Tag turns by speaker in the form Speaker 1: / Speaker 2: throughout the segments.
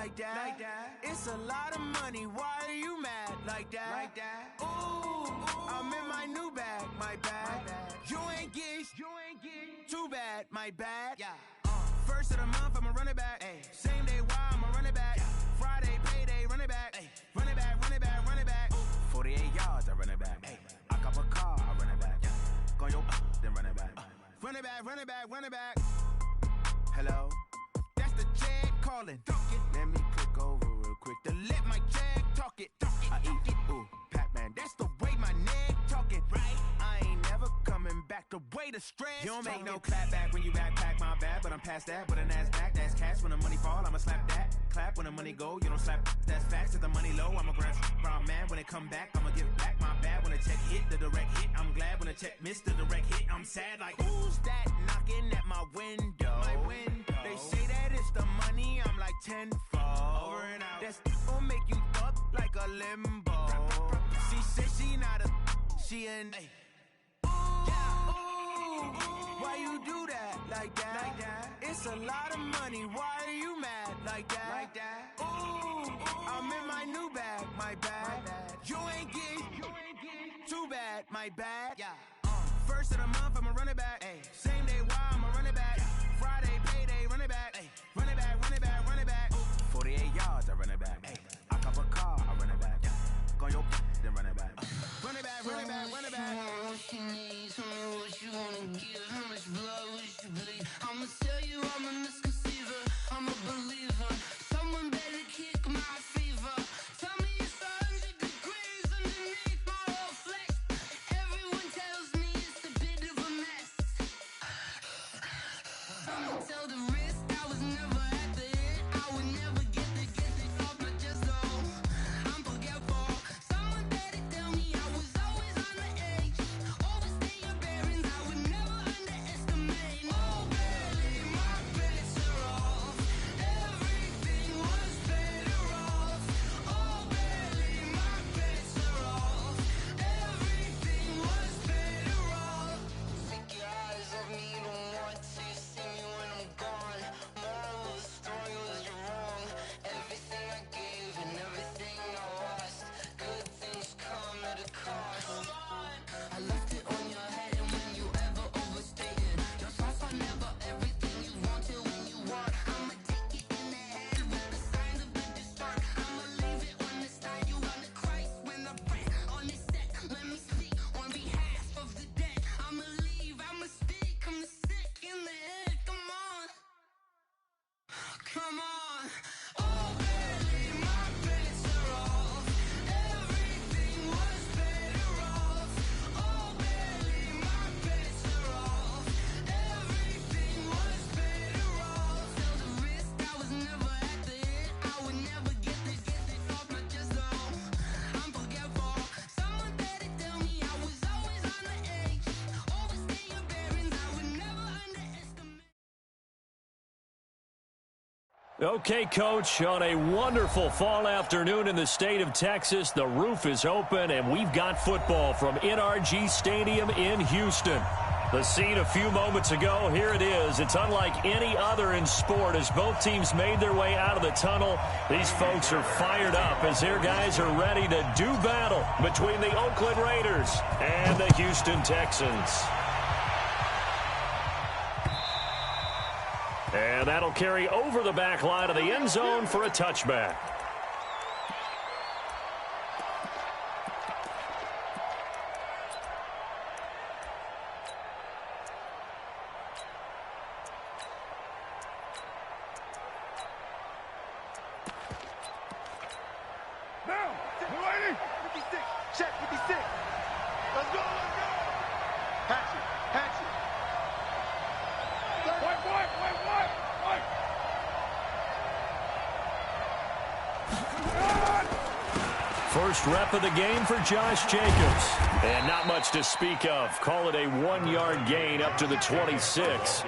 Speaker 1: like that. It's a lot of money, why are you mad like that? Ooh, I'm in my new bag, my bad. You ain't get too bad, my bad. First of the month, I'ma run it back. Same day, why I'ma run it back. Friday, payday, run it back. Run it back, run it back, run it back. 48 yards, I run it back. I cop a car, I run it back. Go yo, then run it back. Run it back, run it back, run it back. Hello? That's the jag calling. Let me click over real quick to let my jag talk it. I eat it, ooh, Pac-Man. That's the way my neck talking. Right? I ain't never coming back. The way the stress. You don't make no clap back when you backpack, my bad. But I'm past that with a NASDAQ. That's cash when the money fall. I'ma slap that. Clap when the money go. You don't slap. That's facts. If the money low, I'ma grab brown man. When it come back, I'ma give back my bad. When the check hit, the direct hit. I'm glad when the check missed the direct hit. I'm sad like, who's that knocking at my window? They say that it's the money. I'm like tenfold. Over and out. That's gon' make you up like a limbo. She said she not a, she an. Why you do that like that? It's a lot of money. Why are you mad like that? Ooh, I'm in my new bag, my bad. You ain't get too bad, my bad. First of the month, I'ma run it back. Same day, why I'ma run it back. Friday, payday, run it back. Run it back, run it back, run it back. 48 yards, I run it back. I cop a car, I run it back. Go yo, then run it back. Run it back, run it back, run it back.
Speaker 2: What you need, tell me what you wanna give. How much blood would you bleed? I'ma tell you I'm a misconceiver, I'm a believer. Someone better kick my fever. Tell me it's 100 degrees underneath my whole flesh. Everyone tells me it's a bit of a mess. I'ma tell the risk I was never at the end. I would never get it off my chest though. I'm forgetful. Someone better tell me I was always on the edge. Overstay your bearings, I would never underestimate. Oh barely, my bets are off. Everything was better off. Oh barely, my bets are off. Everything was better off. Take your eyes off me, don't want to see me when I'm gone. Moral of the story was you're wrong. Everything I gave and everything I lost. Good things come at a cost. I left it on your head, and when you ever overstated your thoughts are never everything you wanted when you want. I'ma take it in the head with the signs of the distort. I'ma leave it on the side. You on the Christ when I pray on this set. Let me speak on behalf of the dead. I'ma leave, I'ma speak. I'm sick in the head. Come on, come on. Oh, barely, my bets are off. Everything was better off. Oh, barely, my bets are off. Everything was better off. Tell the risk I was never at the end. I would never get this off my chest though. I'm forgetful. Someone better tell me I was always on the edge. Overstay your bearings, I would never underestimate.
Speaker 3: Okay, Coach, on a wonderful fall afternoon in the state of Texas, the roof is open, and we've got football from NRG Stadium in Houston. The scene a few moments ago, here it is. It's unlike any other in sport as both teams made their way out of the tunnel. These folks are fired up as their guys are ready to do battle between the Oakland Raiders and the Houston Texans. And that'll carry over the back line of the end zone for a touchback.
Speaker 4: Now, 280, 56, check 56. Let's go, let's go. Hatchet, hatchet. White.
Speaker 3: First rep of the game for Josh Jacobs. And not much to speak of. Call it a 1-yard gain up to the 26.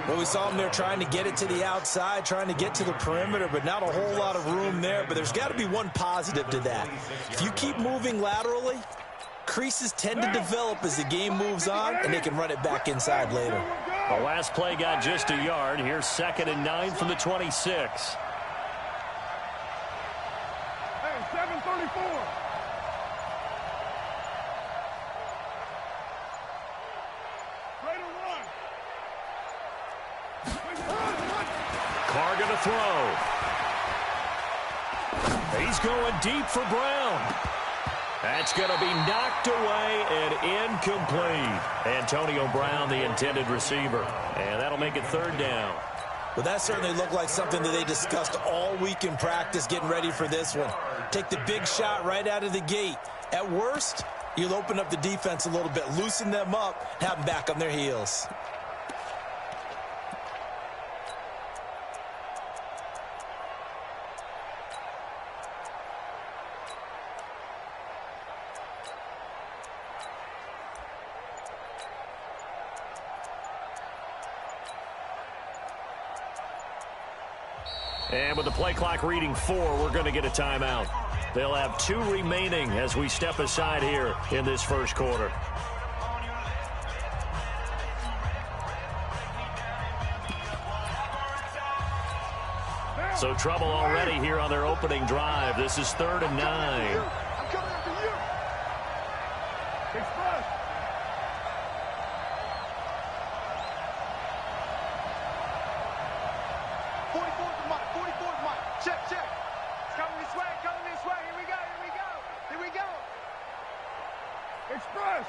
Speaker 5: Well, we saw him there trying to get it to the outside, trying to get to the perimeter, but not a whole lot of room there. But there's got to be one positive to that. If you keep moving laterally, creases tend to develop as the game moves on, and they can run it back inside later.
Speaker 3: The last play got just a yard. Here's 2nd and 9 from the 26.
Speaker 4: 7:34.
Speaker 3: Carr gonna throw. He's going deep for Brown. That's going to be knocked away and incomplete. Antonio Brown, the intended receiver. And that'll make it third down.
Speaker 5: Well, that certainly looked like something that they discussed all week in practice getting ready for this one. Take the big shot right out of the gate. At worst, you'll open up the defense a little bit, loosen them up, have them back on their heels.
Speaker 3: And with the play clock reading 4, we're going to get a timeout. They'll have 2 remaining as we step aside here in this first quarter. So trouble already here on their opening drive. This is 3rd and 9.
Speaker 4: I'm coming after you. Express. Check. It's coming this way, Here we go. Express.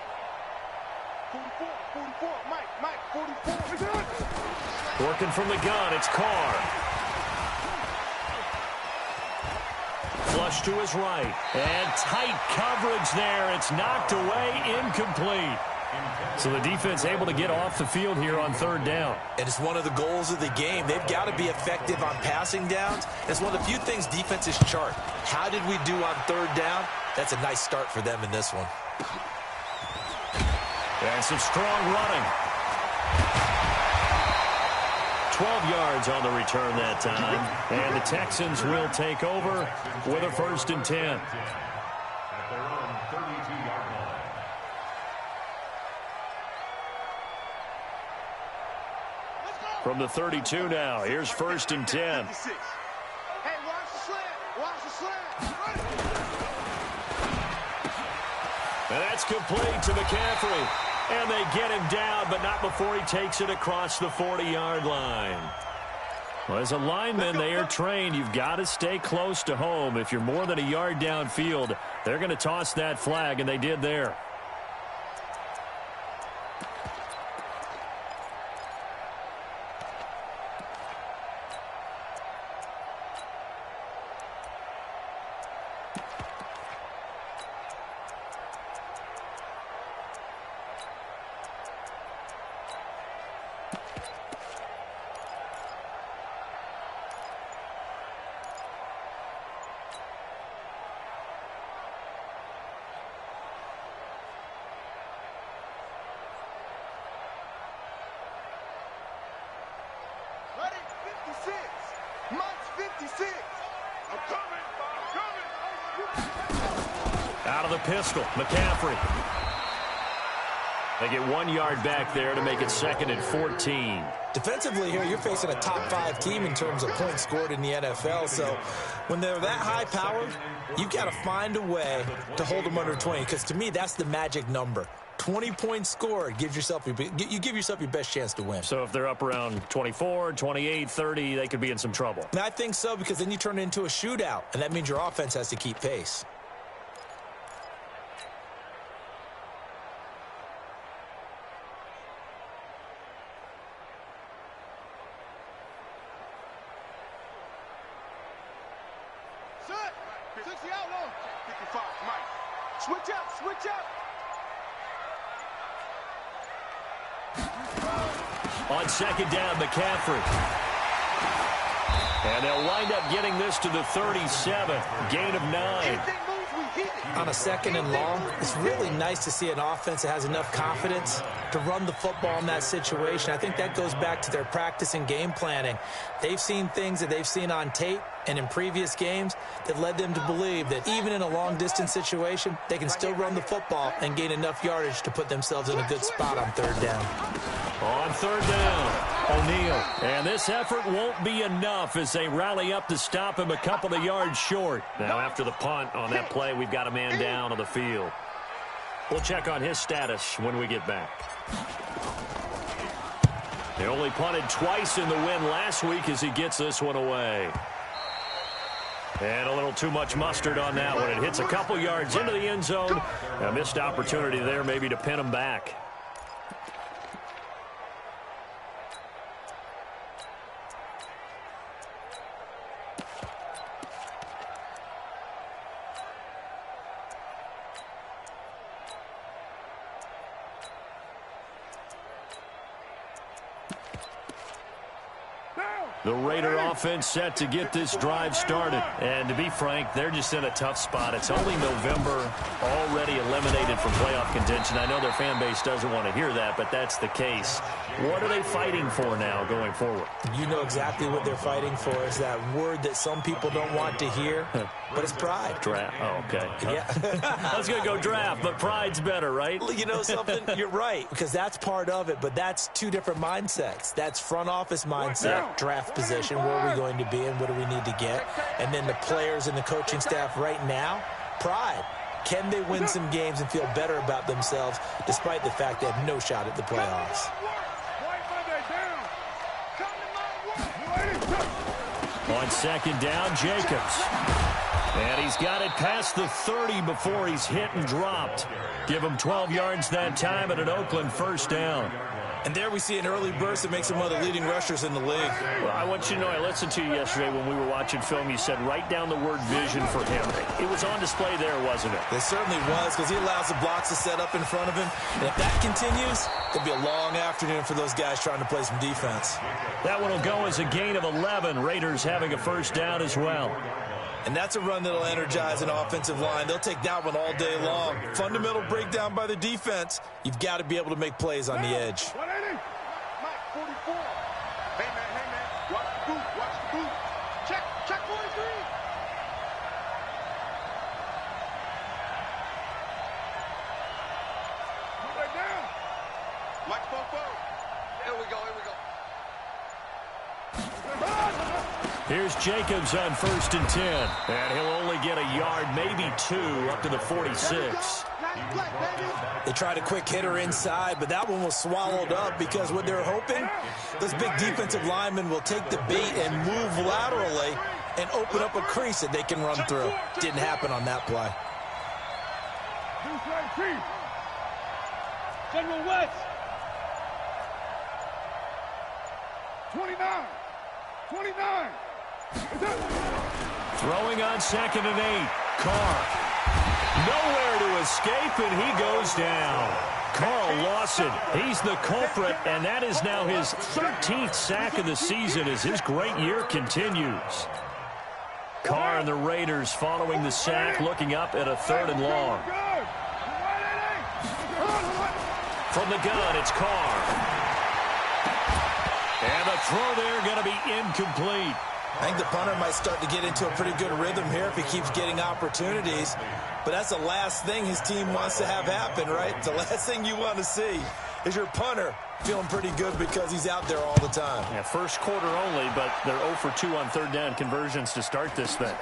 Speaker 4: 44, Mike, 44.
Speaker 3: Working from the gun, it's Carr. Flush to his right. And tight coverage there. It's knocked away, incomplete. So the defense able to get off the field here on 3rd down.
Speaker 5: And it's one of the goals of the game. They've got to be effective on passing downs. It's one of the few things defenses chart. How did we do on 3rd down? That's a nice start for them in this one.
Speaker 3: And some strong running. 12 yards on the return that time. And the Texans will take over with a 1st and 10. From the 32 now, here's 1st and 10.
Speaker 4: Hey, watch the slant.
Speaker 3: And that's complete to McCaffrey. And they get him down, but not before he takes it across the 40-yard line. Well, as a lineman, they are trained. You've got to stay close to home. If you're more than a yard downfield, they're going to toss that flag, and they did there.
Speaker 4: Ready? 56. Mike's 56. I'm coming.
Speaker 3: Out of the pistol, McCaffrey. They get 1 yard back there to make it 2nd and 14.
Speaker 5: Defensively here, you're facing a top 5 team in terms of points scored in the NFL. So when they're that high-powered, you've got to find a way to hold them under 20. Because to me, that's the magic number. 20 points scored gives yourself you give yourself your best chance to win.
Speaker 3: So if they're up around 24, 28, 30, they could be in some trouble.
Speaker 5: And I think so, because then you turn it into a shootout, and that means your offense has to keep pace.
Speaker 4: Set. 60 out long. 55, Mike. Switch up.
Speaker 3: On 2nd down, McCaffrey. And they'll wind up getting this to the 37. Gain of 9.
Speaker 4: Anything moves, we hit it.
Speaker 5: On a 2nd and long, it's really nice to see an offense that has enough confidence to run the football in that situation. I think that goes back to their practice and game planning. They've seen things that they've seen on tape and in previous games that led them to believe that even in a long-distance situation, they can still run the football and gain enough yardage to put themselves in a good spot on 3rd down.
Speaker 3: On 3rd down, O'Neal. And this effort won't be enough as they rally up to stop him a couple of yards short. Now, after the punt on that play, we've got a man down on the field. We'll check on his status when we get back. They only punted twice in the win last week as he gets this one away. And a little too much mustard on that one. It hits a couple yards into the end zone. A missed opportunity there maybe to pin him back. The Raider offense set to get this drive started. And to be frank, they're just in a tough spot. It's only November, already eliminated from playoff contention. I know their fan base doesn't want to hear that, but that's the case. What are they fighting for now going forward?
Speaker 5: You know exactly what they're fighting for is that word that some people don't want to hear, but it's pride.
Speaker 3: Draft. Oh, okay.
Speaker 5: Yeah.
Speaker 3: I was going to go draft, but pride's better, right?
Speaker 5: You know something? You're right, because that's part of it, but that's two different mindsets. That's front office mindset, draft position, where are we going to be and what do we need to get? And then the players and the coaching staff right now, pride. Can they win some games and feel better about themselves despite the fact they have no shot at the playoffs?
Speaker 3: On second down, Jacobs. And he's got it past the 30 before he's hit and dropped. Give him 12 yards that time at an Oakland first down.
Speaker 5: And there we see an early burst that makes him one of the leading rushers in the league.
Speaker 3: Well, I want you to know, I listened to you yesterday when we were watching film. You said write down the word vision for him. It was on display there, wasn't it?
Speaker 5: It certainly was, because he allows the blocks to set up in front of him. And if that continues, it'll be a long afternoon for those guys trying to play some defense.
Speaker 3: That one will go as a gain of 11. Raiders having a first down as well.
Speaker 5: And that's a run that'll energize an offensive line. They'll take that one all day long. Fundamental breakdown by the defense. You've got to be able to make plays on the edge.
Speaker 4: 180. Mike, 44. Hey, man. Watch the boot. Watch the boot. Check 43. Move right down. Mike, 4-4. Here we go.
Speaker 3: Here's Jacobs on first and 10. And he'll only get a yard, maybe two, up to the 46.
Speaker 5: They tried a quick hitter inside, but that one was swallowed up because what they're hoping, those big defensive linemen will take the bait and move laterally and open up a crease that they can run through. Didn't happen on that play.
Speaker 4: General West. 29.
Speaker 3: Throwing on second and 8. Carr. Nowhere to escape, and he goes down. Carl Lawson, he's the culprit, and that is now his 13th sack of the season as his great year continues. Carr and the Raiders following the sack, looking up at a 3rd and long. From the gun, it's Carr. And the throw there going to be incomplete.
Speaker 5: I think the punter might start to get into a pretty good rhythm here if he keeps getting opportunities. But that's the last thing his team wants to have happen, right? The last thing you want to see is your punter feeling pretty good because he's out there all the time.
Speaker 3: Yeah, first quarter only, but they're 0 for 2 on 3rd down conversions to start this thing.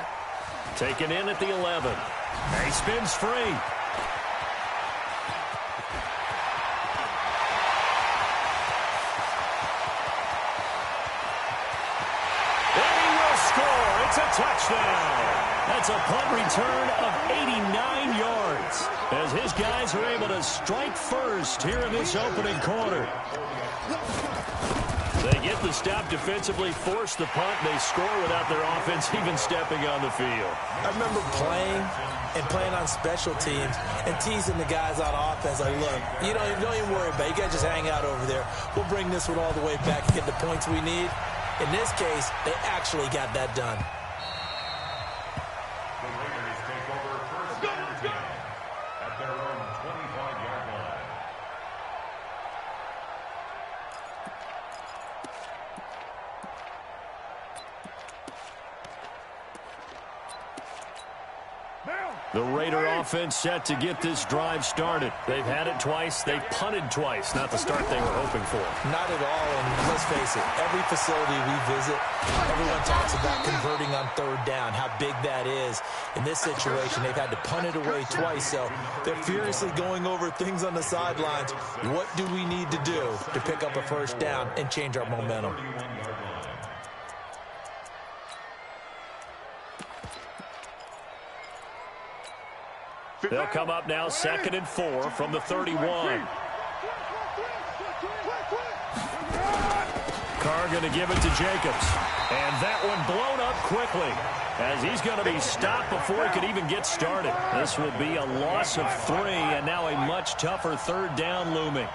Speaker 3: Taken in at the 11. He spins free. It's a touchdown. That's a punt return of 89 yards as his guys are able to strike first here in this opening quarter. They get the stop defensively, force the punt. They score without their offense even stepping on the field.
Speaker 5: I remember playing on special teams and teasing the guys on offense like, look, don't even worry about it. You guys just hang out over there. We'll bring this one all the way back and get the points we need. In this case, they actually got that done.
Speaker 6: At their own 25-yard line.
Speaker 3: The Raider offense set to get this drive started. They've had it twice. They've punted twice. Not the start they were hoping for.
Speaker 5: Not at all, and let's face it, every facility we visit, everyone talks about converting on third down, how big that is. In this situation, they've had to punt it away twice, so they're furiously going over things on the sidelines. What do we need to do to pick up a first down and change our momentum?
Speaker 3: They'll come up now 2nd and 4 from the 31. Carr going to give it to Jacobs. And that one blown up quickly as he's going to be stopped before he could even get started. This will be a loss of 3 and now a much tougher third down looming.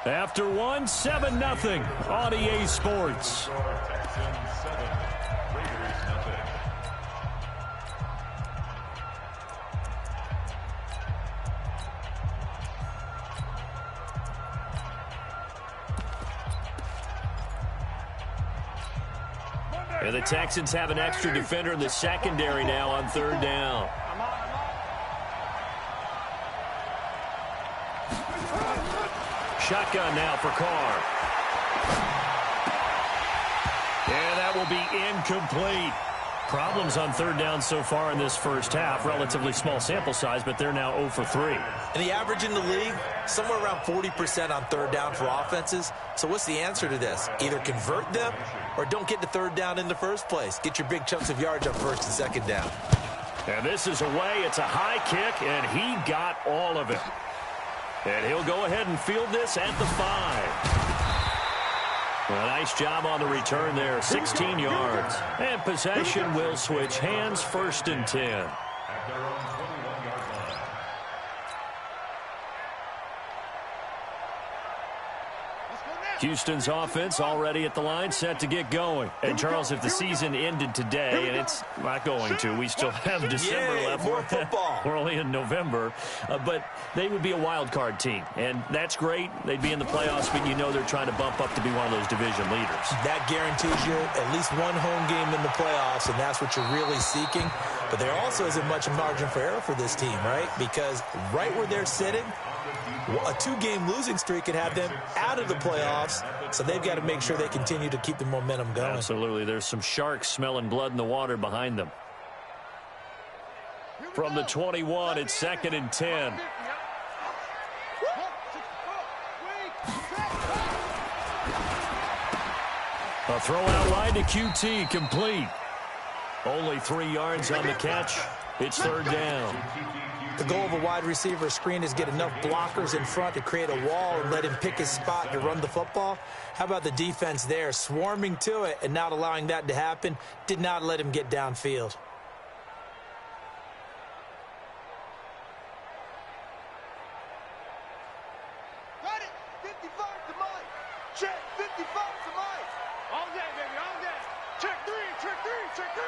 Speaker 3: After one, 7-0 on EA Sports. And the Texans have an extra defender in the secondary now on third down. Shotgun now for Carr. And that will be incomplete. Problems on third down so far in this first half. Relatively small sample size, but they're now 0 for 3.
Speaker 5: And the average in the league, somewhere around 40% on third down for offenses. So what's the answer to this? Either convert them or don't get to third down in the first place. Get your big chunks of yards on first and second down.
Speaker 3: And this is away. It's a high kick, and he got all of it. And he'll go ahead and field this at the 5. Well, nice job on the return there, 16 yards. And possession will switch hands, 1st and 10.
Speaker 6: At their own 21-yard line.
Speaker 3: Houston's offense already at the line, set to get going. And, Charles, if the season ended today, and it's not going to, we still have December left.
Speaker 5: More football.
Speaker 3: We're only in November. But they would be a wild card team. And that's great. They'd be in the playoffs, but you know they're trying to bump up to be one of those division leaders.
Speaker 5: That guarantees you at least one home game in the playoffs, and that's what you're really seeking. But there also isn't much margin for error for this team, right? Because right where they're sitting, a 2-game losing streak could have them out of the playoffs, so they've got to make sure they continue to keep the momentum going.
Speaker 3: Absolutely. There's some sharks smelling blood in the water behind them. From the 21, it's 2nd and 10. A throw out line to QT, complete. Only 3 yards on the catch. It's third down.
Speaker 5: The goal of a wide receiver screen is get enough blockers in front to create a wall and let him pick his spot to run the football. How about the defense there, swarming to it and not allowing that to happen? Did not let him get downfield.
Speaker 4: Got it. 55 to Mike. Check. 55 to Mike. All day, baby. All day. Check 3. Check 3. Check 3.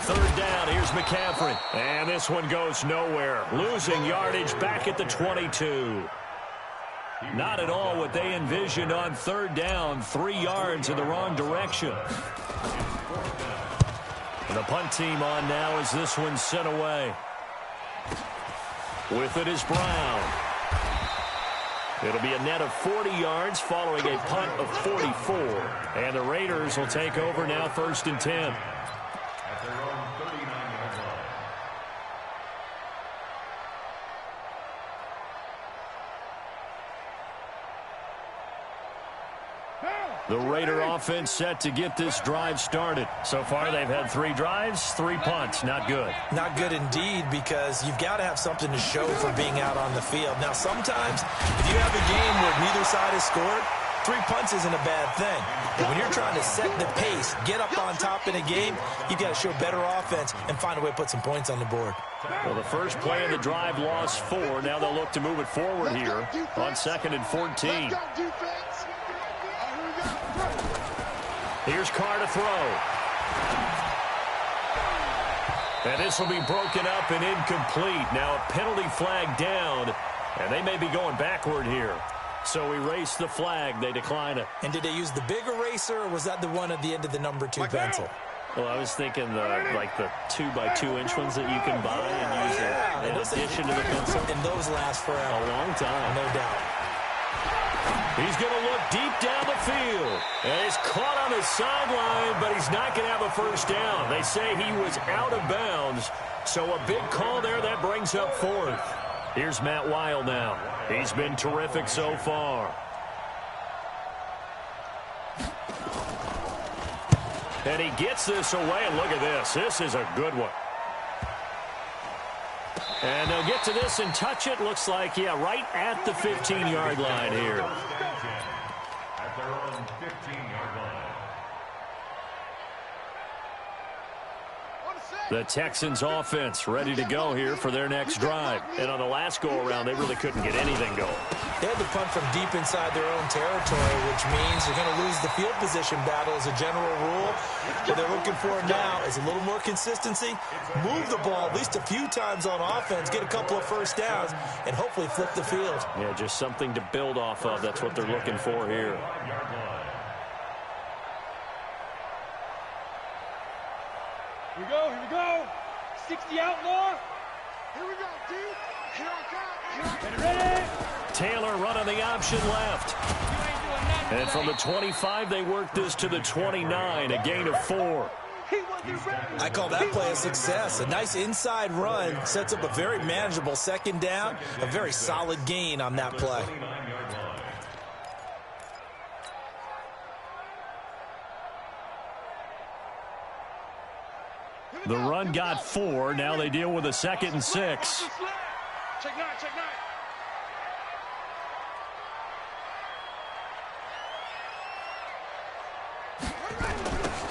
Speaker 3: Third down, here's McCaffrey. And this one goes nowhere. Losing yardage back at the 22. Not at all what they envisioned on third down. 3 yards in the wrong direction. And the punt team on now as this one's sent away. With it is Brown. It'll be a net of 40 yards following a punt of 44. And the Raiders will take over now, 1st and 10.
Speaker 6: At their own 39-yard line.
Speaker 3: The Raider offense set to get this drive started. So far, they've had 3 drives, 3 punts. Not good.
Speaker 5: Not good indeed, because you've got to have something to show for being out on the field. Now, sometimes, if you have a game where neither side has scored, 3 punts isn't a bad thing. But when you're trying to set the pace, get up on top in a game, you've got to show better offense and find a way to put some points on the board.
Speaker 3: Well, the first play of the drive lost 4. Now they'll look to move it forward here on 2nd and 14. Here's Carr to throw. And this will be broken up and incomplete. Now a penalty flag down, and they may be going backward here. So erase the flag. They decline it.
Speaker 5: And did they use the big eraser, or was that the one at the end of the number 2 pencil?
Speaker 3: Well, I was thinking the 2x2-inch ones that you can buy and use in addition to the pencil.
Speaker 5: And those last forever.
Speaker 3: A long time.
Speaker 5: No doubt.
Speaker 3: He's going to look deep down the field. And he's caught on the sideline, but he's not going to have a first down. They say he was out of bounds. So a big call there that brings up 4th. Here's Matt Weil now. He's been terrific so far. And he gets this away, and look at this. This is a good one. And they'll get to this and touch it. Looks like, right at the 15-yard line here.
Speaker 6: At their own 15-yard line.
Speaker 3: The Texans offense ready to go here for their next drive. And on the last go-around, they really couldn't get anything going.
Speaker 5: They had to punt from deep inside their own territory, which means they're going to lose the field position battle as a general rule. What they're looking for now is a little more consistency, move the ball at least a few times on offense, get a couple of first downs, and hopefully flip the field.
Speaker 3: Yeah, just something to build off of. That's what they're looking for here.
Speaker 4: Here we go. 60 outlaw. Here we go, D. Here I come. Ready.
Speaker 3: Taylor running the option left. And from the 25, they work this to the 29, a gain of 4.
Speaker 5: I call that play a success. A nice inside run sets up a very manageable second down, a very solid gain on that play.
Speaker 3: The run got 4. Now they deal with a 2nd and 6.
Speaker 4: Check 9, check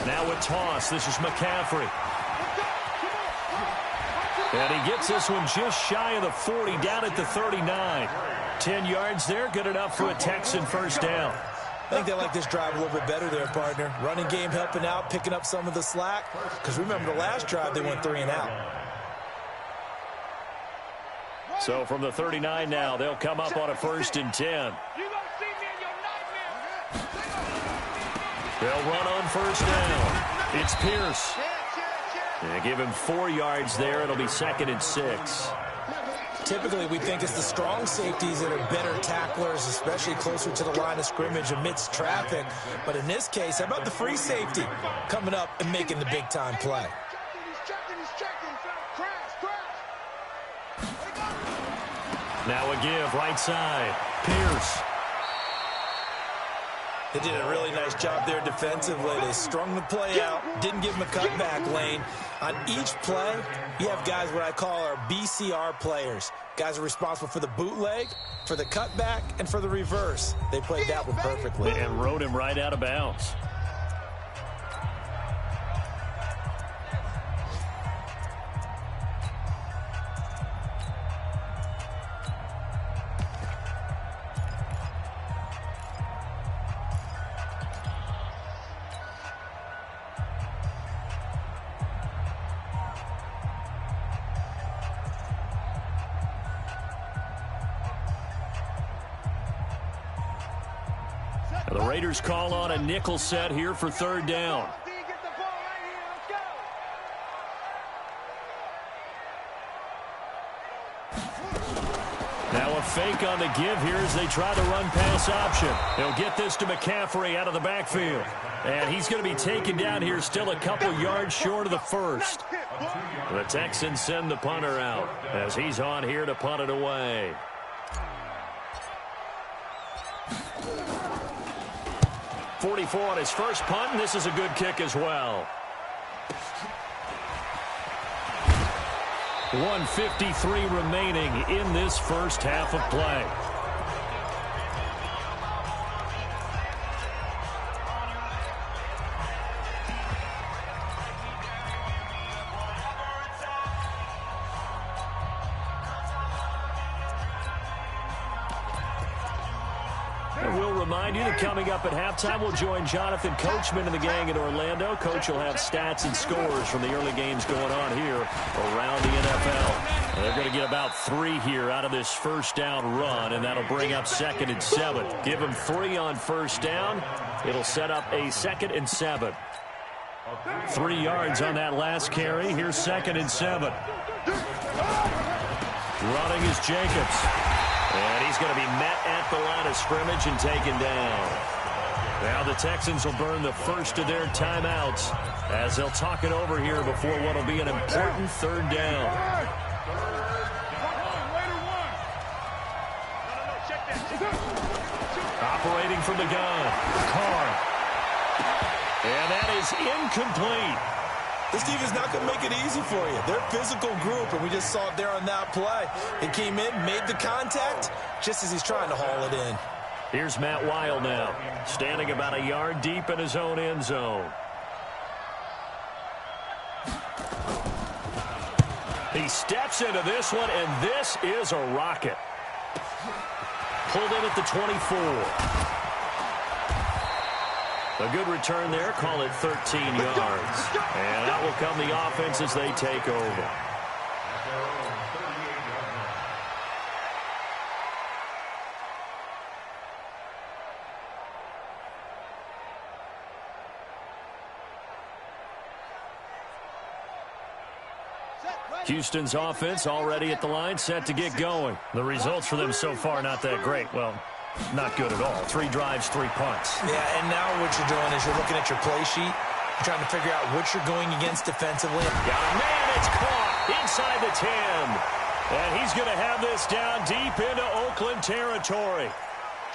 Speaker 4: 9.
Speaker 3: Now with toss, this is McCaffrey. And he gets this one just shy of the 40, down at the 39. 10 yards there, good enough for a Texan first down.
Speaker 5: I think they like this drive a little bit better there, partner. Running game helping out, picking up some of the slack. Because remember, the last drive, they went 3 and out.
Speaker 3: So from the 39 now, they'll come up on a 1st and 10.
Speaker 4: You gonna see me in your nightmare.
Speaker 3: They'll run on 1st down. It's Pierce. They give him 4 yards there. It'll be 2nd and 6.
Speaker 5: Typically, we think it's the strong safeties that are better tacklers, especially closer to the line of scrimmage amidst traffic. But in this case, how about the free safety coming up and making the big-time play?
Speaker 4: He's checking. Crash.
Speaker 3: Now a give, right side. Pierce.
Speaker 5: They did a really nice job there defensively. They strung the play out, didn't give him a cutback lane. On each play, you have guys what I call our BCR players. Guys are responsible for the bootleg, for the cutback, and for the reverse. They played that one perfectly.
Speaker 3: And rode him right out of bounds. The Raiders call on a nickel set here for 3rd down. Now a fake on the give here as they try the run pass option. They'll get this to McCaffrey out of the backfield. And he's going to be taken down here still a couple yards short of the 1st. The Texans send the punter out as he's on here to punt it away. .44 on his first punt, and this is a good kick as well. 1:53 remaining in this first half of play. remind you that coming up at halftime, we'll join Jonathan Coachman and the gang in Orlando. Coach will have stats and scores from the early games going on here around the NFL. And they're going to get about 3 here out of this first down run, and that'll bring up 2nd and 7. Give them 3 on first down. It'll set up a 2nd and 7. 3 yards on that last carry. Here's 2nd and 7. Running is Jacobs. And he's going to be met at the line of scrimmage and taken down. Now the Texans will burn the first of their timeouts as they'll talk it over here before what will be an important 3rd down. Operating from the gun, Carr. And that is incomplete.
Speaker 5: This defense is not going to make it easy for you. They're a physical group, and we just saw it there on that play. He came in, made the contact, just as he's trying to haul it in.
Speaker 3: Here's Matt Weil now, standing about a yard deep in his own end zone. He steps into this one, and this is a rocket. Pulled in at the 24. A good return there. Call it 13 yards. And that will come the offense as they take over. Houston's offense already at the line, set to get going. The results for them so far not that great. Well, not good at all. 3 drives, 3 punts.
Speaker 5: Yeah, and now what you're doing is you're looking at your play sheet. You're trying to figure out what you're going against defensively.
Speaker 3: Got a man, it's caught inside the 10. And he's going to have this down deep into Oakland territory.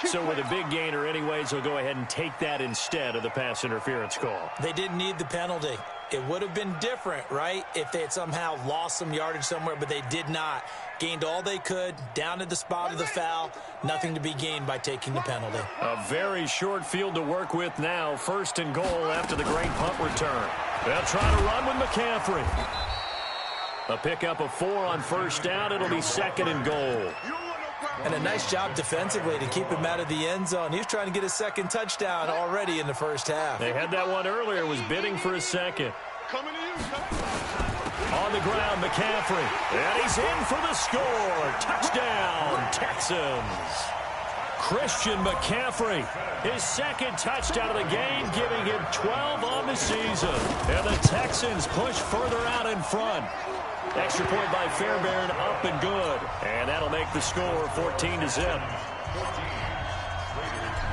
Speaker 3: So with a big gainer anyways, he'll go ahead and take that instead of the pass interference call.
Speaker 5: They didn't need the penalty. It would have been different, right, if they had somehow lost some yardage somewhere, but they did not. Gained all they could, down at the spot of the foul. Nothing to be gained by taking the penalty.
Speaker 3: A very short field to work with now. 1st and goal after the great punt return. They'll try to run with McCaffrey. A pickup of 4 on first down. It'll be 2nd and goal.
Speaker 5: And a nice job defensively to keep him out of the end zone. He was trying to get his 2nd touchdown already in the first half.
Speaker 3: They had that one earlier, was bidding for a 2nd. On the ground, McCaffrey. And he's in for the score. Touchdown, Texans. Christian McCaffrey, his 2nd touchdown of the game, giving him 12 on the season. And the Texans push further out in front. Extra point by Fairbairn, up and good. And that'll make the score 14-0.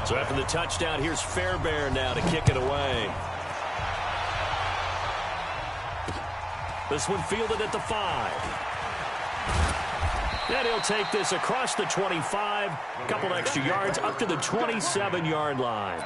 Speaker 3: So after the touchdown, here's Fairbairn now to kick it away. This one fielded at the 5. And he'll take this across the 25. A couple extra yards up to the 27-yard line.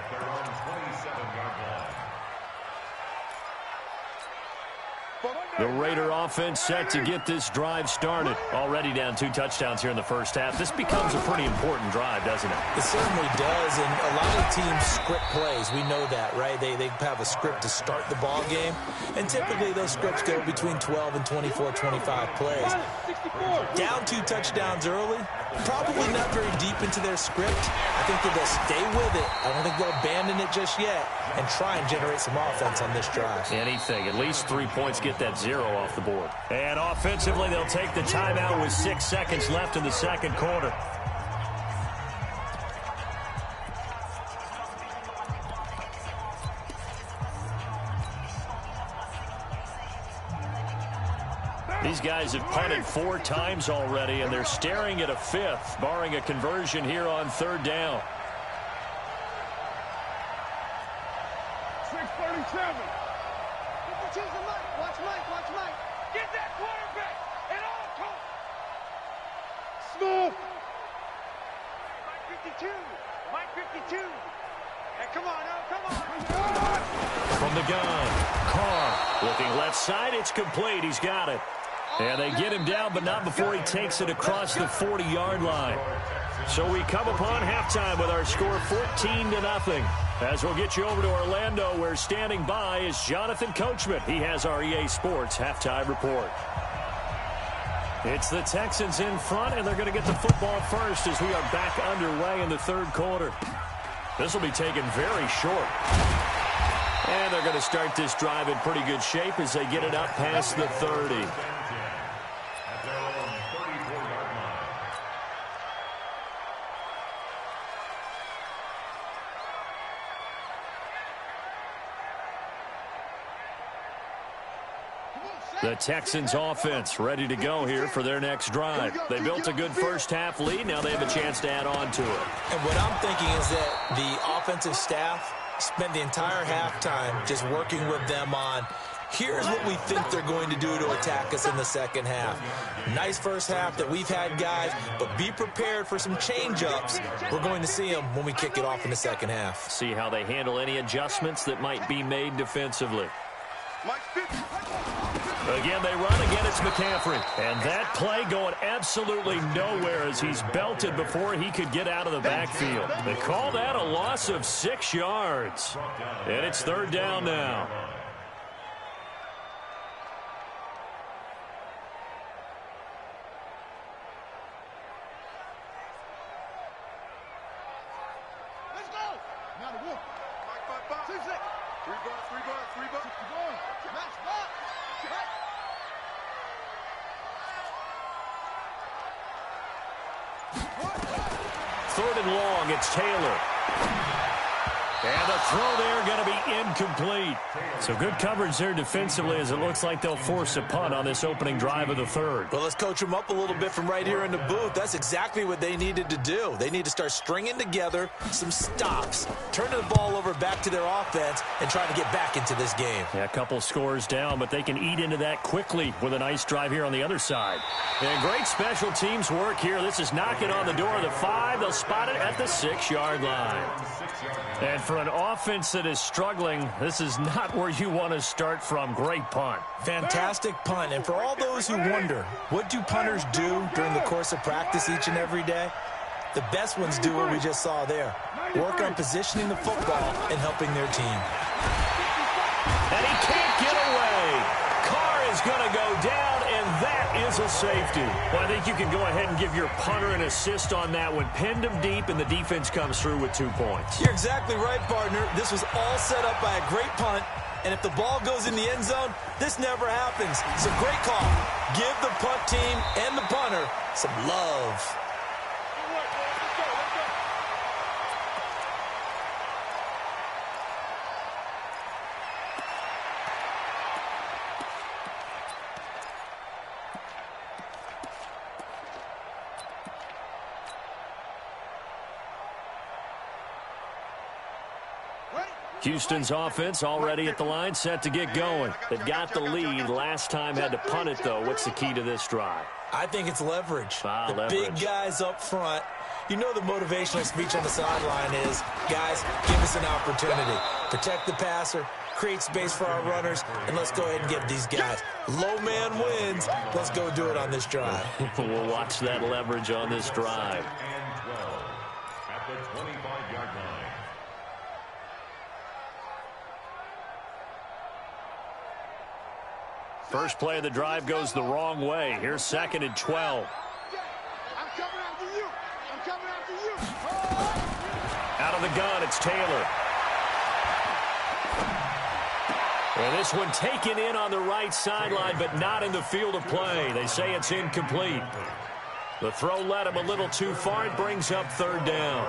Speaker 3: The Raider offense set to get this drive started. Already down 2 touchdowns here in the first half. This becomes a pretty important drive, doesn't it?
Speaker 5: It certainly does, and a lot of teams script plays. We know that, right? They have a script to start the ball game, and typically those scripts go between 12 and 24, 25 plays. Down 2 touchdowns early, probably not very deep into their script. I think that they'll stay with it. I don't think they'll abandon it just yet and try and generate some offense on this drive.
Speaker 3: Anything. At least 3 points, get that 0 off the board. And offensively, they'll take the timeout with 6 seconds left in the second quarter. These guys have punted 4 times already, and they're staring at a 5th, barring a conversion here on 3rd down.
Speaker 4: 6:37. Watch Mike. Get that quarterback and all come. Smooth. Mike 52. Hey, come on.
Speaker 3: From the gun, Carr looking left side. It's complete. He's got it. And they get him down, but not before he takes it across the 40-yard line. So we come upon halftime with our score 14-0. As we'll get you over to Orlando, where standing by is Jonathan Coachman. He has our EA Sports halftime report. It's the Texans in front, and they're going to get the football first as we are back underway in the 3rd quarter. This will be taken very short. And they're going to start this drive in pretty good shape as they get it up past the 30.
Speaker 6: At their own 34-yard line.
Speaker 3: The Texans offense ready to go here for their next drive. They built a good first-half lead. Now they have a chance to add on to it.
Speaker 5: And what I'm thinking is that the offensive staff spent the entire halftime just working with them on, here's what we think they're going to do to attack us in the second half. Nice first half that we've had, guys, but be prepared for some change-ups. We're going to see them when we kick it off in the second half.
Speaker 3: See how they handle any adjustments that might be made defensively. Again, they run. Again, it's McCaffrey. And that play going absolutely nowhere as he's belted before he could get out of the backfield. They call that a loss of 6 yards. And it's third down now.
Speaker 4: Let's go. Now the wolf. 6-6. 3 bucks. Match back.
Speaker 3: Third and long, it's Taylor. And the throw there going to be incomplete. So good coverage there defensively as it looks like they'll force a punt on this opening drive of the third.
Speaker 5: Well, let's coach them up a little bit from right here in the booth. That's exactly what they needed to do. They need to start stringing together some stops, turning the ball over back to their offense, and trying to get back into this game.
Speaker 3: Yeah, a couple scores down, but they can eat into that quickly with a nice drive here on the other side. And great special teams work here. This is knocking on the door of the 5. They'll spot it at the 6-yard line. And for an offense that is struggling, this is not where you want to start from. Great punt.
Speaker 5: Fantastic punt. And for all those who wonder, what do punters do during the course of practice each and every day? The best ones do what we just saw there. Work on positioning the football and helping their team.
Speaker 3: And he can't get away. Carr is going to go down, and that is a safety. Well, I think you can go ahead and give your punter an assist on that one. Pinned him deep, and the defense comes through with 2 points.
Speaker 5: You're exactly right, partner. This was all set up by a great punt, and if the ball goes in the end zone, this never happens. So great call. Give the punt team and the punter some love.
Speaker 3: Houston's offense already at the line, set to get going. They've got the lead. Last time had to punt it, though. What's the key to this drive?
Speaker 5: I think it's leverage.
Speaker 3: Leverage.
Speaker 5: Big guys up front. You know the motivational speech on the sideline is, guys, give us an opportunity. Protect the passer, create space for our runners, and let's go ahead and get these guys. Low man wins. Let's go do it on this drive.
Speaker 3: We'll watch that leverage on this drive.
Speaker 6: And 12 at the 25-yard line.
Speaker 3: First play of the drive goes the wrong way. Here's 2nd and 12.
Speaker 4: I'm coming after you. I'm coming after you.
Speaker 3: Out of the gun, it's Taylor. And this one taken in on the right sideline, but not in the field of play. They say it's incomplete. The throw led him a little too far. It brings up third down.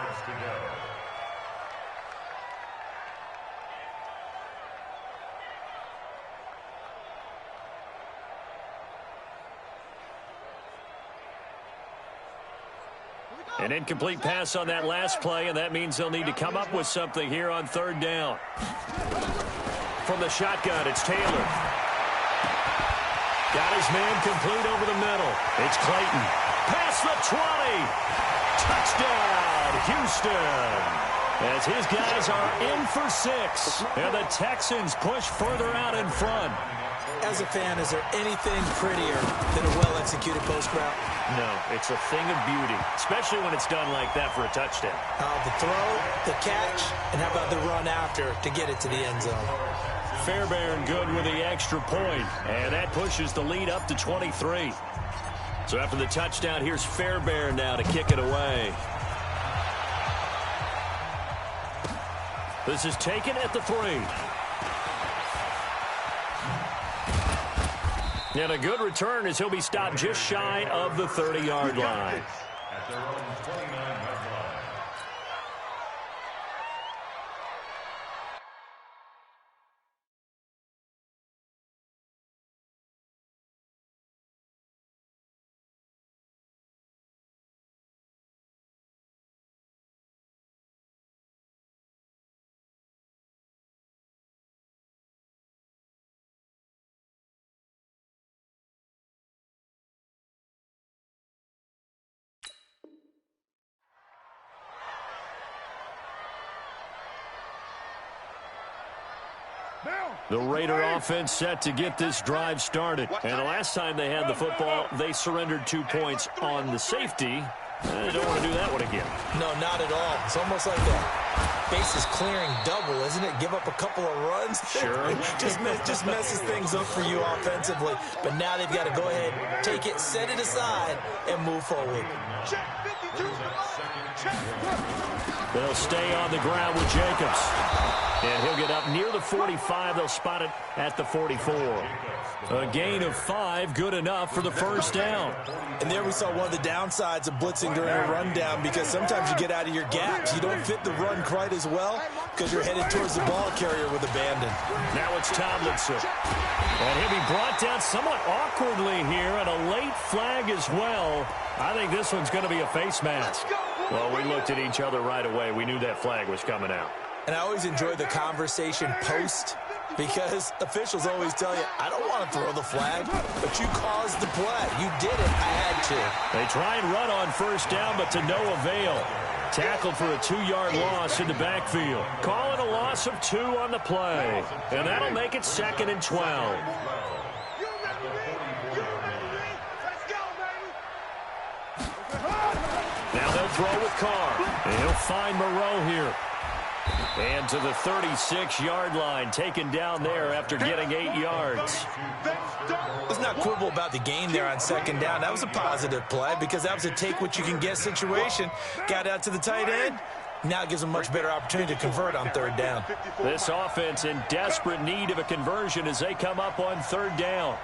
Speaker 3: An incomplete pass on that last play, and that means they'll need to come up with something here on third down. From the shotgun, it's Taylor. Got his man complete over the middle. It's Clayton. Past the 20. Touchdown, Houston. As his guys are in for 6. And the Texans push further out in front.
Speaker 5: As a fan, is there anything prettier than a well-executed post route?
Speaker 3: No, it's a thing of beauty, especially when it's done like that for a touchdown.
Speaker 5: The throw, the catch, and how about the run after to get it to the end zone?
Speaker 3: Fairbairn good with the extra point, and that pushes the lead up to 23. So after the touchdown, here's Fairbairn now to kick it away. This is taken at the 3. And a good return as he'll be stopped just shy of the 30-yard line.
Speaker 6: At their own 29-yard line.
Speaker 3: The Raider offense set to get this drive started. And the last time they had the football, they surrendered 2 points on the safety. They don't want to do that one again.
Speaker 5: No, not at all. It's almost like a bases clearing double, isn't it? Give up a couple of runs.
Speaker 3: Sure.
Speaker 5: just messes things up for you offensively. But now they've got to go ahead, take it, set it aside, and move forward.
Speaker 4: Check 52. Check.
Speaker 3: They'll stay on the ground with Jacobs. And he'll get up near the 45. They'll spot it at the 44. A gain of 5, good enough for the first down.
Speaker 5: And there we saw one of the downsides of blitzing during a rundown, because sometimes you get out of your gaps. You don't fit the run quite as well because you're headed towards the ball carrier with abandon.
Speaker 3: Now it's Tomlinson. And he'll be brought down somewhat awkwardly here, and a late flag as well. I think this one's going to be a face mask. Well, we looked at each other right away. We knew that flag was coming out.
Speaker 5: And I always enjoy the conversation post, because officials always tell you, I don't want to throw the flag, but you caused the play. You did it. I had to.
Speaker 3: They try and run on first down, but to no avail. Tackled for a 2-yard loss in the backfield. Call it a loss of 2 on the play. And that'll make it 2nd and 12. Now they'll throw with Carr. And he'll find Moreau here. And to the 36-yard line, taken down there after getting 8 yards.
Speaker 5: Let's not quibble about the gain there on 2nd down. That was a positive play, because that was a take-what-you-can-get situation. Got out to the tight end. Now it gives them much better opportunity to convert on 3rd down.
Speaker 3: This offense in desperate need of a conversion as they come up on 3rd down.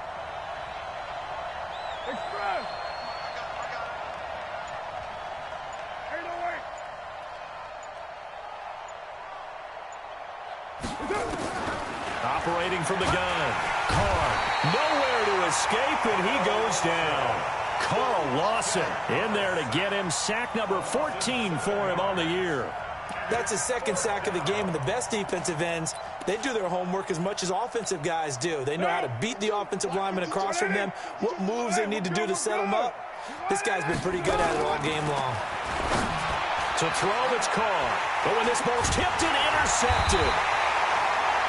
Speaker 3: Operating from the gun. Carr, nowhere to escape, and he goes down. Carl Lawson in there to get him sack number 14 for him on the year.
Speaker 5: That's his 2nd sack of the game, and the best defensive ends, they do their homework as much as offensive guys do. They know how to beat the offensive lineman across from them, what moves they need to do to set them up. This guy's been pretty good at it all game long.
Speaker 3: To throw, it's Carr. But when this ball's tipped and intercepted.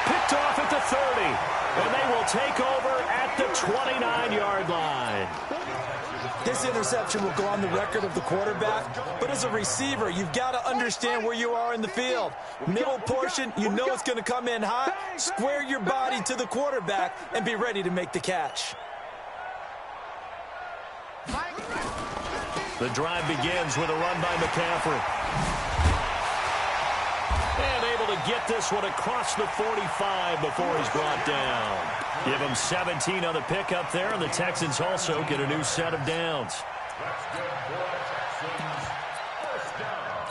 Speaker 3: Picked off at the 30, and they will take over at the 29-yard line.
Speaker 5: This interception will go on the record of the quarterback, but as a receiver, you've got to understand where you are in the field. Middle portion, you know it's going to come in hot. Square your body to the quarterback and be ready to make the catch.
Speaker 3: The drive begins with a run by McCaffrey. And able to get this one across the 45 before he's brought down. Give him 17 on the pickup there, and the Texans also get a new set of downs.
Speaker 6: That's good for the Texans. First down.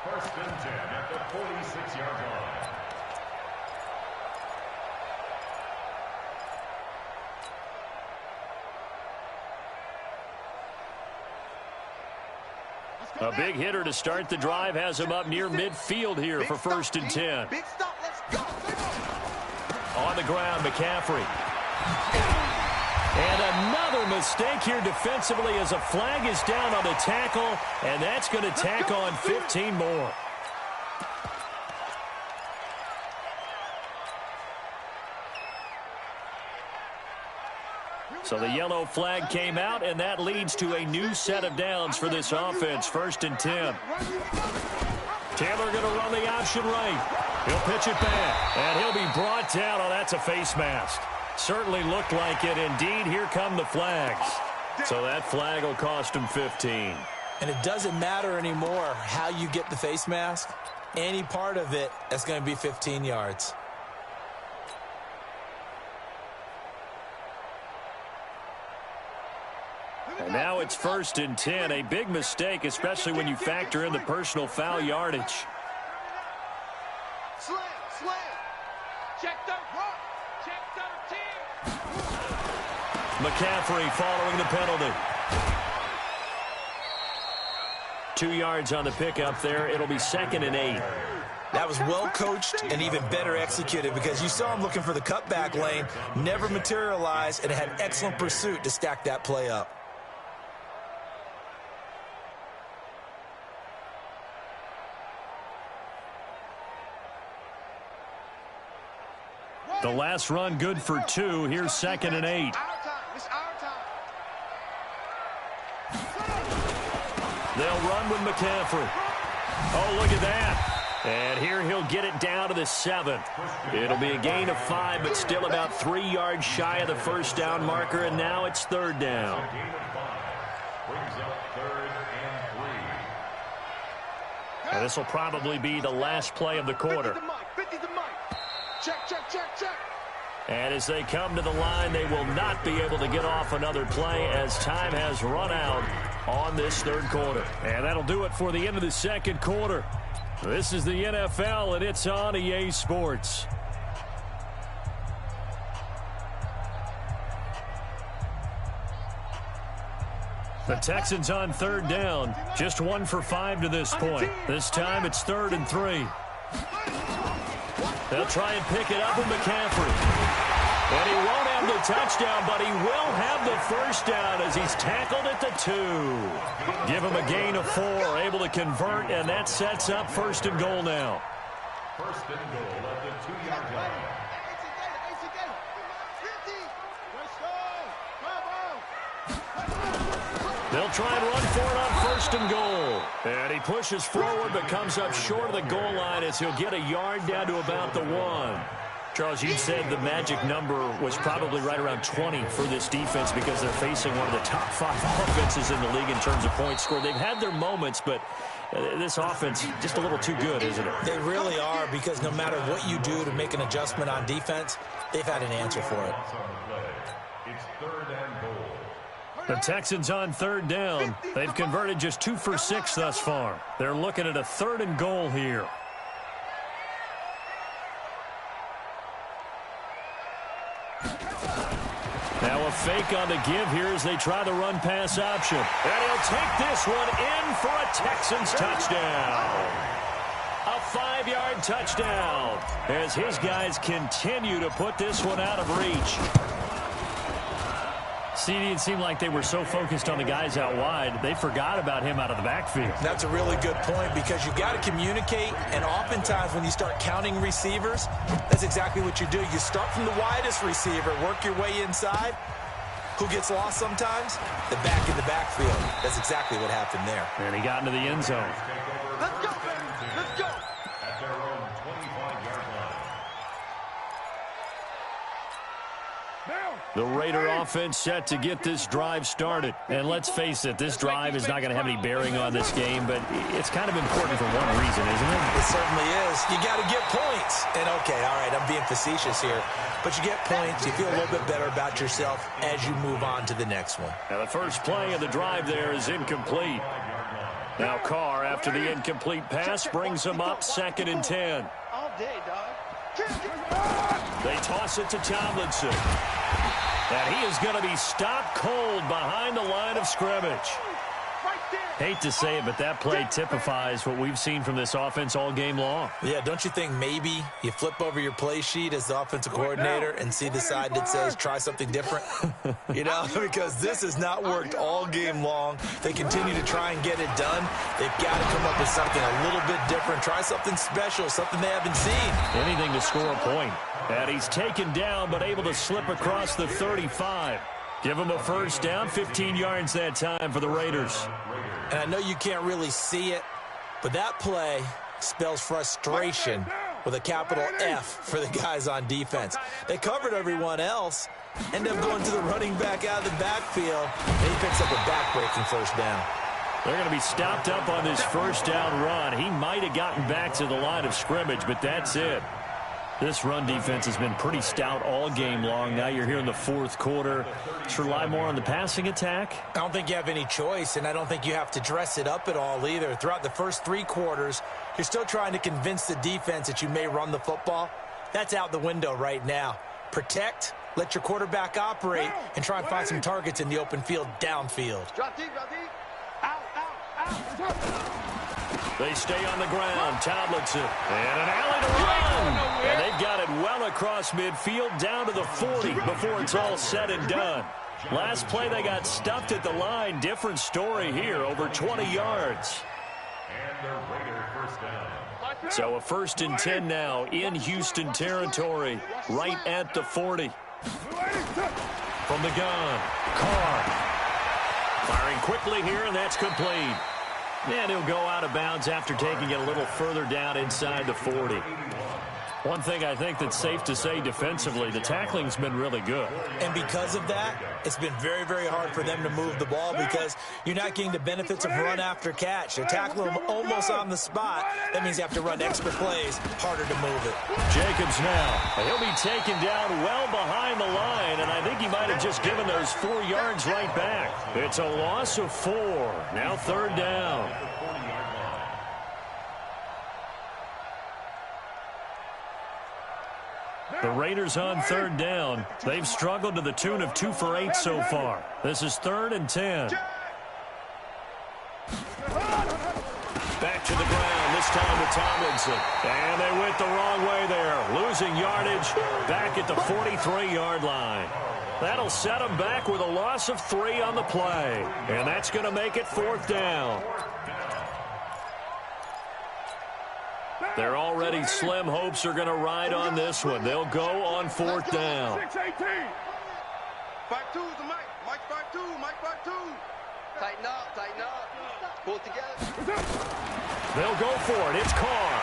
Speaker 6: 1st and 10 at the 46-yard line.
Speaker 3: A big hitter to start the drive has him up near midfield here for 1st and 10.
Speaker 4: Big stop, let's go.
Speaker 3: On the ground, McCaffrey. And another mistake here defensively as a flag is down on the tackle, and that's going to tack on 15 more. So the yellow flag came out, and that leads to a new set of downs for this offense. 1st and 10. Taylor going to run the option right. He'll pitch it back, and he'll be brought down. Oh, that's a face mask. Certainly looked like it. Indeed, here come the flags. So that flag will cost him 15.
Speaker 5: And it doesn't matter anymore how you get the face mask. any part of it, that's going to be 15 yards.
Speaker 3: And now it's 1st and 10. A big mistake, especially when you factor in the personal foul yardage.
Speaker 4: Slam, slam. Check 13.
Speaker 3: McCaffrey following the penalty. 2 yards on the pickup there. It'll be 2nd and 8.
Speaker 5: That was well coached and even better executed because you saw him looking for the cutback lane, never materialized, and had excellent pursuit to stack that play up.
Speaker 3: The last run good for 2. Here's 2nd and 8.
Speaker 4: Our time. It's our time.
Speaker 3: They'll run with McCaffrey. Oh, look at that. And here he'll get it down to the 7. It'll be a gain of 5, but still about 3 yards shy of the first down marker, and now it's 3rd down. Now, this will probably be the last play of the quarter.
Speaker 4: 50 the mic. Check, check, check, check.
Speaker 3: And as they come to the line, they will not be able to get off another play as time has run out on this 3rd quarter. And that'll do it for the end of the 2nd quarter. This is the NFL, and it's on EA Sports. The Texans on 3rd down. Just 1 for 5 to this point. This time it's 3rd and 3. They'll try and pick it up with McCaffrey. And he won't have the touchdown, but he will have the first down as he's tackled at the 2. Give him a gain of 4, able to convert, and that sets up 1st and goal now.
Speaker 6: 1st and goal at the 2-yard line.
Speaker 3: They'll try and run for it on 1st and goal. And he pushes forward but comes up short of the goal line as he'll get a yard down to about the 1. Charles, you said the magic number was probably right around 20 for this defense because they're facing one of the top 5 offenses in the league in terms of points scored. They've had their moments, but this offense just a little too good, isn't it?
Speaker 5: They really are, because no matter what you do to make an adjustment on defense, they've had an answer for it.
Speaker 6: It's 3rd and goal.
Speaker 3: The Texans on 3rd down. They've converted just 2 for 6 thus far. They're looking at a 3rd and goal here. Now a fake on the give here as they try the run-pass option. And he'll take this one in for a Texans touchdown. A 5-yard touchdown as his guys continue to put this one out of reach. CD, it seemed like they were so focused on the guys out wide, they forgot about him out of the backfield.
Speaker 5: That's a really good point because you've got to communicate, and oftentimes when you start counting receivers, that's exactly what you do. You start from the widest receiver, work your way inside. Who gets lost sometimes? The back in the backfield. That's exactly what happened there.
Speaker 3: And he got into the end zone.
Speaker 4: Let's go, baby. Let's go.
Speaker 6: At their own 25-yard line.
Speaker 3: The Raider offense set to get this drive started. And let's face it, this drive is not going to have any bearing on this game, but it's kind of important for one reason, isn't it?
Speaker 5: It certainly is. You got to get points. And, okay, all right, I'm being facetious here. But you get points, you feel a little bit better about yourself as you move on to the next one.
Speaker 3: Now the first play of the drive there is incomplete. Now Carr, after the incomplete pass, brings him up 2nd and 10.
Speaker 4: All day, dog.
Speaker 3: They toss it to Tomlinson. And he is going to be stopped cold behind the line of scrimmage. Hate to say it, but that play typifies what we've seen from this offense all game long.
Speaker 5: Yeah, don't you think maybe you flip over your play sheet as the offensive coordinator and see the side that says try something different? You know, because this has not worked all game long. They continue to try and get it done. They've got to come up with something a little bit different. Try something special, something they haven't seen.
Speaker 3: Anything to score a point. And he's taken down but able to slip across the 35. Give him a first down, 15 yards that time for the Raiders.
Speaker 5: And I know you can't really see it, but that play spells frustration with a capital F for the guys on defense. They covered everyone else, end up going to the running back out of the backfield, and he picks up a back-breaking first down.
Speaker 3: They're going to be stopped up on this first down run. He might have gotten back to the line of scrimmage, but that's it. This run defense has been pretty stout all game long. Now you're here in the fourth quarter. Should rely more on the passing attack?
Speaker 5: I don't think you have any choice, and I don't think you have to dress it up at all either. Throughout the first 3 quarters, you're still trying to convince the defense that you may run the football. That's out the window right now. Protect, let your quarterback operate, and try and find some targets in the open field downfield.
Speaker 4: Drop deep, drop deep. Out, out, out.
Speaker 3: They stay on the ground. Tomlinson. And an alley to run. And they've got it well across midfield down to the 40 before it's all said and done. Last play, they got stuffed at the line. Different story here, over 20 yards.
Speaker 6: And the Raider first down.
Speaker 3: So a 1st and 10 now in Houston territory, right at the 40. From the gun, Carr. Firing quickly here, and that's complete. And he'll go out of bounds after taking it a little further down inside the 40. One thing I think that's safe to say defensively, the tackling's been really good.
Speaker 5: And because of that, it's been very, very hard for them to move the ball because you're not getting the benefits of run after catch. They're tackling them almost on the spot. That means you have to run extra plays, harder to move it.
Speaker 3: Jacobs now. He'll be taken down well behind the line, and I think he might have just given those 4 yards right back. It's a loss of 4. Now 3rd down. The Raiders on 3rd down. They've struggled to the tune of 2 for 8 so far. This is 3rd and 10. Back to the ground, this time with Tomlinson. And they went the wrong way there. Losing yardage back at the 43-yard line. That'll set them back with a loss of 3 on the play. And that's going to make it 4th down. Their already slim hopes are going to ride on this one. They'll go on 4th down.
Speaker 4: 6-18. 5-2 is the Mike. Mike 5-2. Mike 5-2. Tighten up. Tighten up. Pull it together.
Speaker 3: They'll go for it. It's Carr.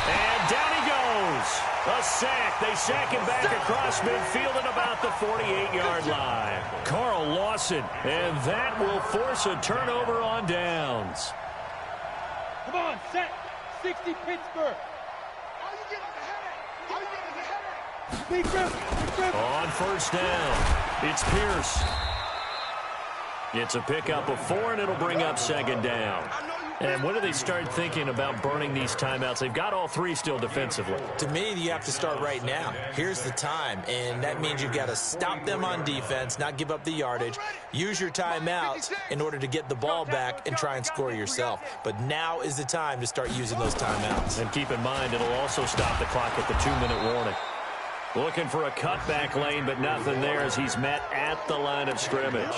Speaker 3: And down he goes. A sack. They sack him back across midfield at about the 48-yard line. Carl Lawson. And that will force a turnover on downs.
Speaker 7: Come on, set. 60 Pittsburgh. Big grip.
Speaker 3: On 1st down, it's Pierce. It's a pickup of 4, and it'll bring up 2nd down. And when do they start thinking about burning these timeouts? They've got all 3 still defensively.
Speaker 5: To me, you have to start right now. Here's the time, and that means you've got to stop them on defense, not give up the yardage, use your timeouts in order to get the ball back and try and score yourself. But now is the time to start using those timeouts.
Speaker 3: And keep in mind, it'll also stop the clock at the 2-minute warning. Looking for a cutback lane, but nothing there as he's met at the line of scrimmage.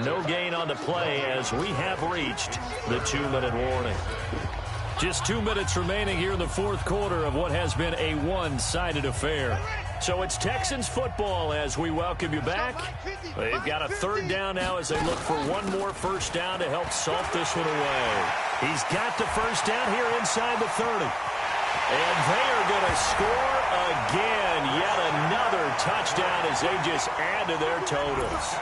Speaker 3: No gain on the play as we have reached the 2-minute warning. Just 2 minutes remaining here in the 4th quarter of what has been a one-sided affair. So it's Texans football as we welcome you back. They've got a 3rd down now as they look for one more 1st down to help salt this one away. He's got the 1st down here inside the 30. And they are going to score again. Yet another touchdown as they just add to their totals.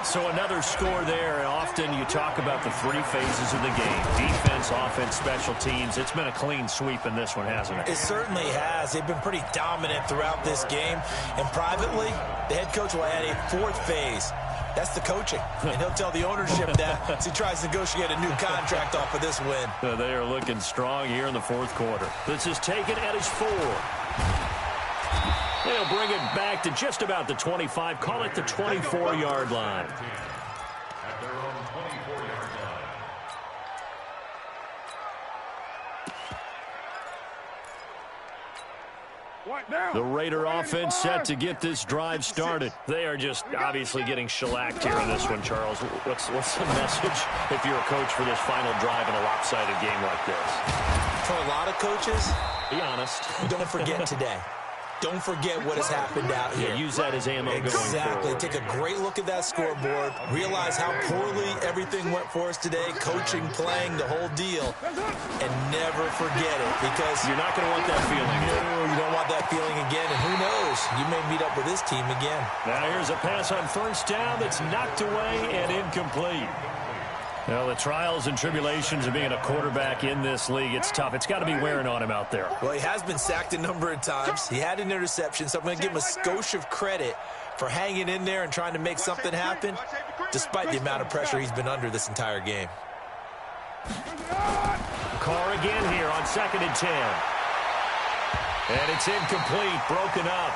Speaker 3: So another score there, and often you talk about the 3 phases of the game. Defense, offense, special teams. It's been a clean sweep in this one, hasn't it?
Speaker 5: It certainly has. They've been pretty dominant throughout this game. And privately, the head coach will add a 4th phase. That's the coaching. And he'll tell the ownership that as he tries to negotiate a new contract off of this win.
Speaker 3: They are looking strong here in the 4th quarter. This is taken at his 4. They'll bring it back to just about the 25. Call it the 24-yard line.
Speaker 6: At their own 24-yard line.
Speaker 3: The Raider offense set to get this drive started. They are just obviously getting shellacked here in this one, Charles. What's the message if you're a coach for this final drive in a lopsided game like this?
Speaker 5: For a lot of coaches,
Speaker 3: be honest.
Speaker 5: Don't forget today. Don't forget what has happened out here.
Speaker 3: Yeah, use that as ammo going forward.
Speaker 5: Exactly. Take a great look at that scoreboard. Realize how poorly everything went for us today. Coaching, playing, the whole deal. And never forget it because
Speaker 3: you're not going to want that feeling again.
Speaker 5: You don't want that feeling again. And who knows? You may meet up with this team again.
Speaker 3: Now here's a pass on 1st down that's knocked away and incomplete. Well, the trials and tribulations of being a quarterback in this league, it's tough. It's got to be wearing on him out there.
Speaker 5: Well, he has been sacked a number of times. He had an interception, so I'm going to give him a skosh of credit for hanging in there and trying to make something happen, despite the amount of pressure he's been under this entire game.
Speaker 3: Carr again here on 2nd and 10. And it's incomplete, broken up.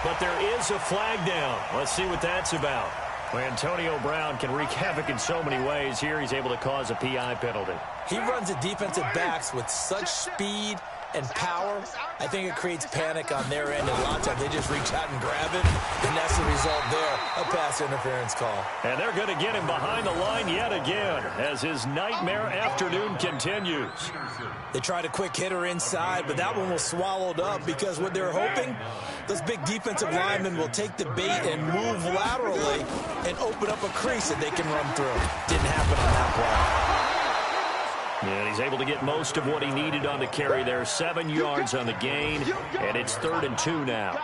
Speaker 3: But there is a flag down. Let's see what that's about. Well, Antonio Brown can wreak havoc in so many ways. Here he's able to cause a PI penalty.
Speaker 5: He runs the defensive backs with such speed and power. I think it creates panic on their end, and a lot of times they just reach out and grab it, and that's the result there, a pass interference call.
Speaker 3: And they're going to get him behind the line yet again as his nightmare afternoon continues.
Speaker 5: They tried a quick hitter inside, but that one was swallowed up because what they're hoping, those big defensive linemen will take the bait and move laterally and open up a crease that they can run through. Didn't happen on that play.
Speaker 3: And he's able to get most of what he needed on the carry there. 7 yards on the gain, and it's 3rd and 2 now.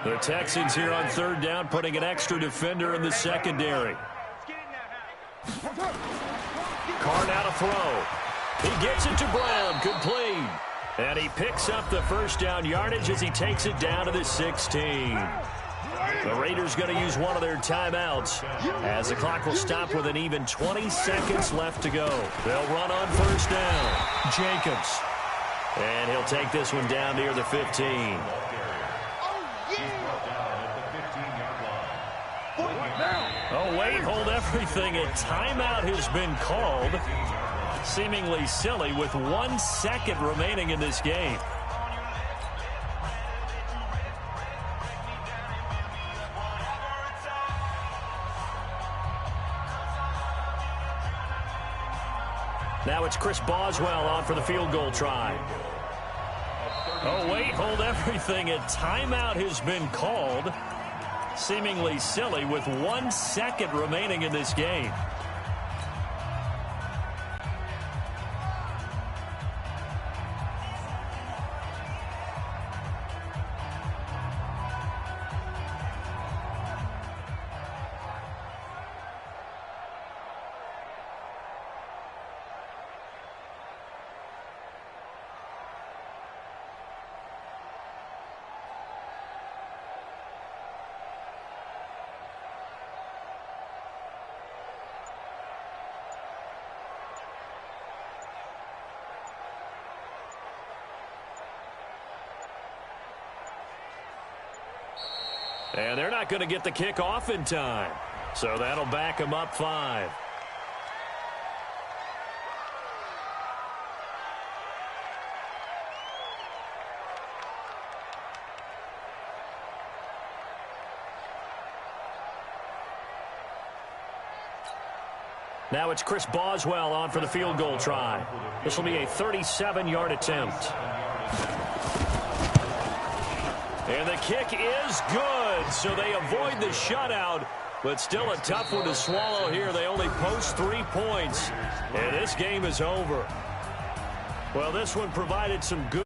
Speaker 3: The Texans here on 3rd down, putting an extra defender in the secondary. Carr now to throw. He gets it to Brown, complete. And he picks up the first down yardage as he takes it down to the 16. The Raiders going to use one of their timeouts as the clock will stop with an even 20 seconds left to go. They'll run on 1st down. Jacobs. And he'll take this one down near the 15. Oh, wait, hold everything. A timeout has been called. Seemingly silly with 1 second remaining in this game. Now it's Chris Boswell on for the field goal try. Oh, wait, hold everything. A timeout has been called. Seemingly silly with 1 second remaining in this game. And they're not going to get the kick off in time. So that'll back them up 5. Now it's Chris Boswell on for the field goal try. This will be a 37-yard attempt. And the kick is good, so they avoid the shutout, but still a tough one to swallow here. They only post 3 points, and this game is over. Well, this one provided some good